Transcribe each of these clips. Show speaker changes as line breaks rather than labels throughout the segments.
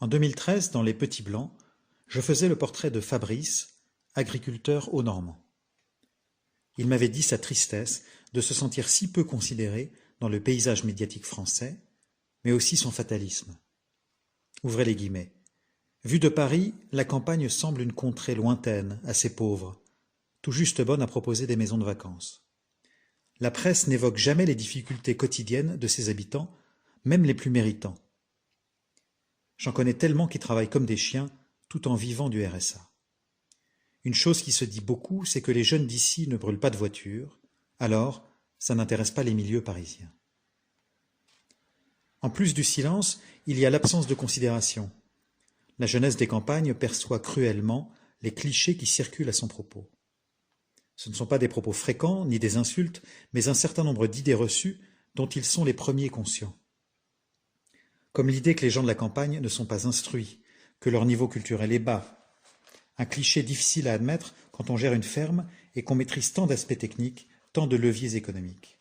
En 2013, dans Les Petits Blancs, je faisais le portrait de Fabrice, agriculteur haut-normand. Il m'avait dit sa tristesse de se sentir si peu considéré dans le paysage médiatique français, mais aussi son fatalisme. Ouvrez les guillemets. Vue de Paris, la campagne semble une contrée lointaine, assez pauvre, tout juste bonne à proposer des maisons de vacances. La presse n'évoque jamais les difficultés quotidiennes de ses habitants, même les plus méritants. J'en connais tellement qui travaillent comme des chiens, tout en vivant du RSA. Une chose qui se dit beaucoup, c'est que les jeunes d'ici ne brûlent pas de voiture, alors ça n'intéresse pas les milieux parisiens. En plus du silence, il y a l'absence de considération. La jeunesse des campagnes perçoit cruellement les clichés qui circulent à son propos. Ce ne sont pas des propos fréquents, ni des insultes, mais un certain nombre d'idées reçues dont ils sont les premiers conscients. Comme l'idée que les gens de la campagne ne sont pas instruits, que leur niveau culturel est bas. Un cliché difficile à admettre quand on gère une ferme et qu'on maîtrise tant d'aspects techniques, tant de leviers économiques.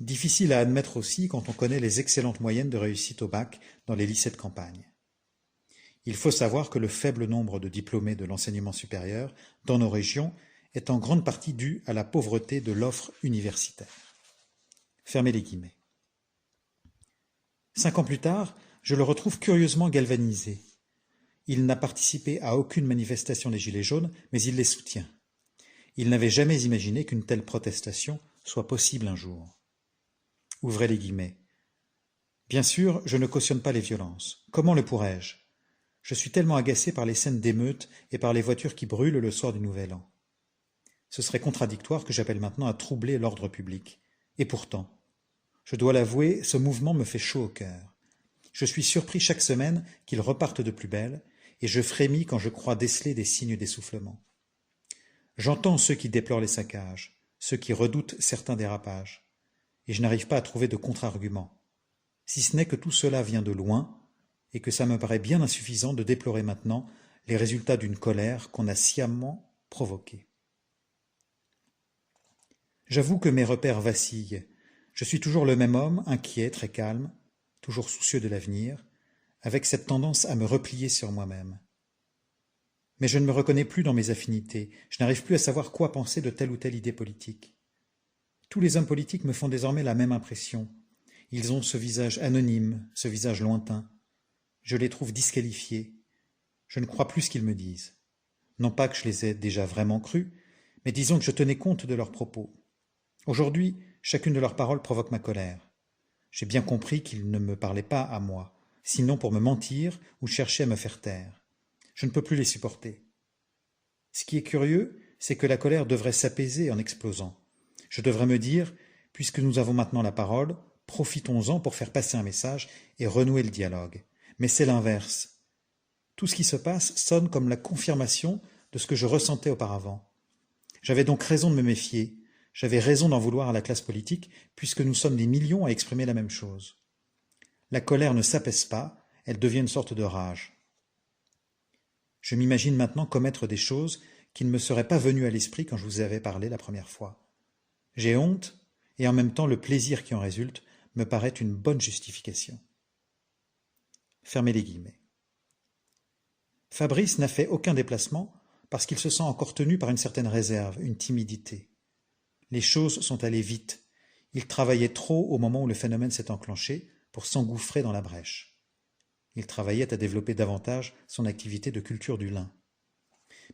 Difficile à admettre aussi quand on connaît les excellentes moyennes de réussite au bac dans les lycées de campagne. Il faut savoir que le faible nombre de diplômés de l'enseignement supérieur dans nos régions est en grande partie dû à la pauvreté de l'offre universitaire. Fermez les guillemets. 5 ans plus tard, je le retrouve curieusement galvanisé. Il n'a participé à aucune manifestation des Gilets jaunes, mais il les soutient. Il n'avait jamais imaginé qu'une telle protestation soit possible un jour. Ouvrez les guillemets. Bien sûr, je ne cautionne pas les violences. Comment le pourrais-je ? Je suis tellement agacé par les scènes d'émeutes et par les voitures qui brûlent le soir du Nouvel An. Ce serait contradictoire que j'appelle maintenant à troubler l'ordre public. Et pourtant, je dois l'avouer, ce mouvement me fait chaud au cœur. Je suis surpris chaque semaine qu'il reparte de plus belle, et je frémis quand je crois déceler des signes d'essoufflement. J'entends ceux qui déplorent les saccages, ceux qui redoutent certains dérapages, et je n'arrive pas à trouver de contre-argument, si ce n'est que tout cela vient de loin, et que ça me paraît bien insuffisant de déplorer maintenant les résultats d'une colère qu'on a sciemment provoquée. J'avoue que mes repères vacillent. Je suis toujours le même homme, inquiet, très calme, toujours soucieux de l'avenir, avec cette tendance à me replier sur moi-même. Mais je ne me reconnais plus dans mes affinités, je n'arrive plus à savoir quoi penser de telle ou telle idée politique. Tous les hommes politiques me font désormais la même impression. Ils ont ce visage anonyme, ce visage lointain. Je les trouve disqualifiés. Je ne crois plus ce qu'ils me disent. Non pas que je les ai déjà vraiment crus, mais disons que je tenais compte de leurs propos. Aujourd'hui, chacune de leurs paroles provoque ma colère. J'ai bien compris qu'ils ne me parlaient pas à moi, sinon pour me mentir ou chercher à me faire taire. Je ne peux plus les supporter. Ce qui est curieux, c'est que la colère devrait s'apaiser en explosant. Je devrais me dire, puisque nous avons maintenant la parole, profitons-en pour faire passer un message et renouer le dialogue. Mais c'est l'inverse. Tout ce qui se passe sonne comme la confirmation de ce que je ressentais auparavant. J'avais donc raison de me méfier. J'avais raison d'en vouloir à la classe politique, puisque nous sommes des millions à exprimer la même chose. La colère ne s'apaise pas, elle devient une sorte de rage. Je m'imagine maintenant commettre des choses qui ne me seraient pas venues à l'esprit quand je vous avais parlé la première fois. J'ai honte, et en même temps le plaisir qui en résulte me paraît une bonne justification. Fermez les guillemets. Fabrice n'a fait aucun déplacement parce qu'il se sent encore tenu par une certaine réserve, une timidité. Les choses sont allées vite. Il travaillait trop au moment où le phénomène s'est enclenché pour s'engouffrer dans la brèche. Il travaillait à développer davantage son activité de culture du lin.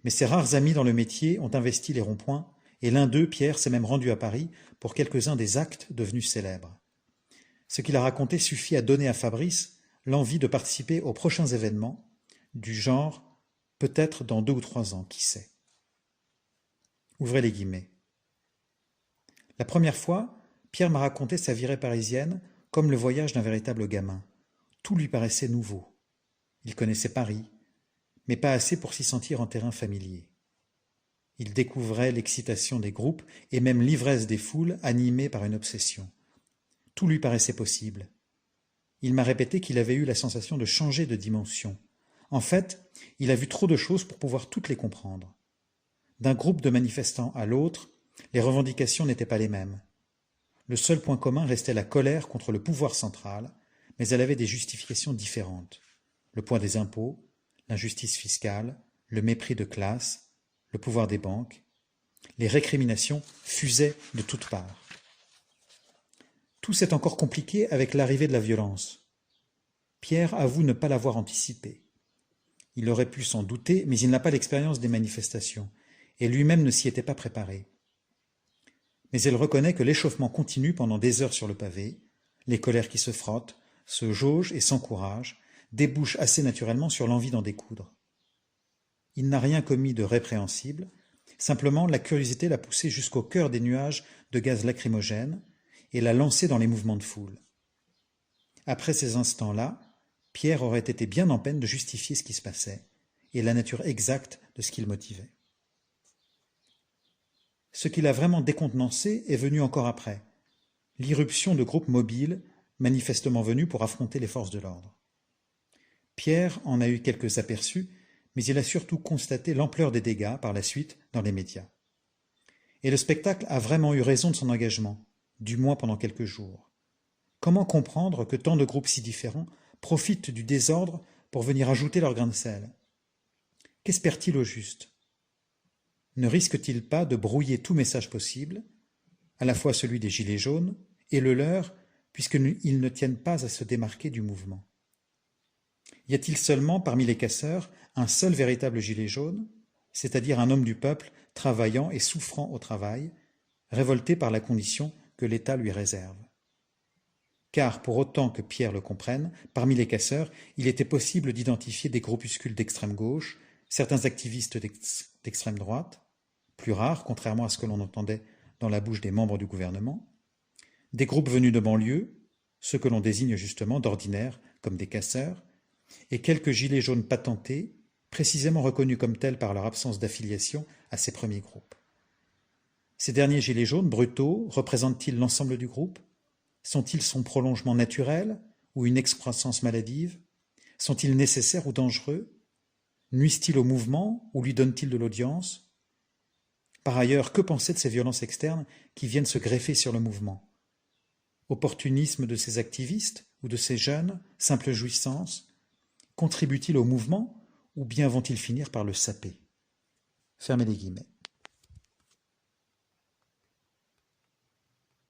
Mais ses rares amis dans le métier ont investi les ronds-points, et l'un d'eux, Pierre, s'est même rendu à Paris pour quelques-uns des actes devenus célèbres. Ce qu'il a raconté suffit à donner à Fabrice l'envie de participer aux prochains événements, du genre « peut-être dans 2 ou 3 ans, qui sait ». Ouvrez les guillemets. La première fois, Pierre m'a raconté sa virée parisienne comme le voyage d'un véritable gamin. Tout lui paraissait nouveau. Il connaissait Paris, mais pas assez pour s'y sentir en terrain familier. Il découvrait l'excitation des groupes et même l'ivresse des foules animées par une obsession. Tout lui paraissait possible. Il m'a répété qu'il avait eu la sensation de changer de dimension. En fait, il a vu trop de choses pour pouvoir toutes les comprendre. D'un groupe de manifestants à l'autre, les revendications n'étaient pas les mêmes. Le seul point commun restait la colère contre le pouvoir central, mais elle avait des justifications différentes. le poids des impôts, l'injustice fiscale, le mépris de classe, le pouvoir des banques. Les récriminations fusaient de toutes parts. Tout s'est encore compliqué avec l'arrivée de la violence. Pierre avoue ne pas l'avoir anticipé. Il aurait pu s'en douter, mais il n'a pas l'expérience des manifestations, et lui-même ne s'y était pas préparé. Mais il reconnaît que l'échauffement continue pendant des heures sur le pavé, les colères qui se frottent, se jaugent et s'encouragent, débouchent assez naturellement sur l'envie d'en découdre. Il n'a rien commis de répréhensible, simplement la curiosité l'a poussé jusqu'au cœur des nuages de gaz lacrymogène et l'a lancé dans les mouvements de foule. Après ces instants-là, Pierre aurait été bien en peine de justifier ce qui se passait et la nature exacte de ce qui le motivait. Ce qui l'a vraiment décontenancé est venu encore après, l'irruption de groupes mobiles, manifestement venus pour affronter les forces de l'ordre. Pierre en a eu quelques aperçus, mais il a surtout constaté l'ampleur des dégâts par la suite dans les médias. Et le spectacle a vraiment eu raison de son engagement, du moins pendant quelques jours. Comment comprendre que tant de groupes si différents profitent du désordre pour venir ajouter leur grain de sel? Qu'espère-t-il au juste? Ne risque-t-il pas de brouiller tout message possible, à la fois celui des Gilets jaunes et le leur, puisqu'ils ne tiennent pas à se démarquer du mouvement? Y a-t-il seulement, parmi les casseurs, un seul véritable gilet jaune, c'est-à-dire un homme du peuple travaillant et souffrant au travail, révolté par la condition que l'État lui réserve? Car, pour autant que Pierre le comprenne, parmi les casseurs, il était possible d'identifier des groupuscules d'extrême gauche, certains activistes d'extrême droite, plus rares, contrairement à ce que l'on entendait dans la bouche des membres du gouvernement, des groupes venus de banlieue, ceux que l'on désigne justement d'ordinaire comme des casseurs, et quelques gilets jaunes patentés, précisément reconnus comme tels par leur absence d'affiliation à ces premiers groupes. Ces derniers gilets jaunes, brutaux, représentent-ils l'ensemble du groupe? Sont-ils son prolongement naturel ou une excroissance maladive? Sont-ils nécessaires ou dangereux? Nuisent-ils au mouvement ou lui donnent-ils de l'audience? Par ailleurs, que penser de ces violences externes qui viennent se greffer sur le mouvement? Opportunisme de ces activistes ou de ces jeunes, simple jouissance? Contribuent-ils au mouvement ou bien vont-ils finir par le saper? Fermez les guillemets.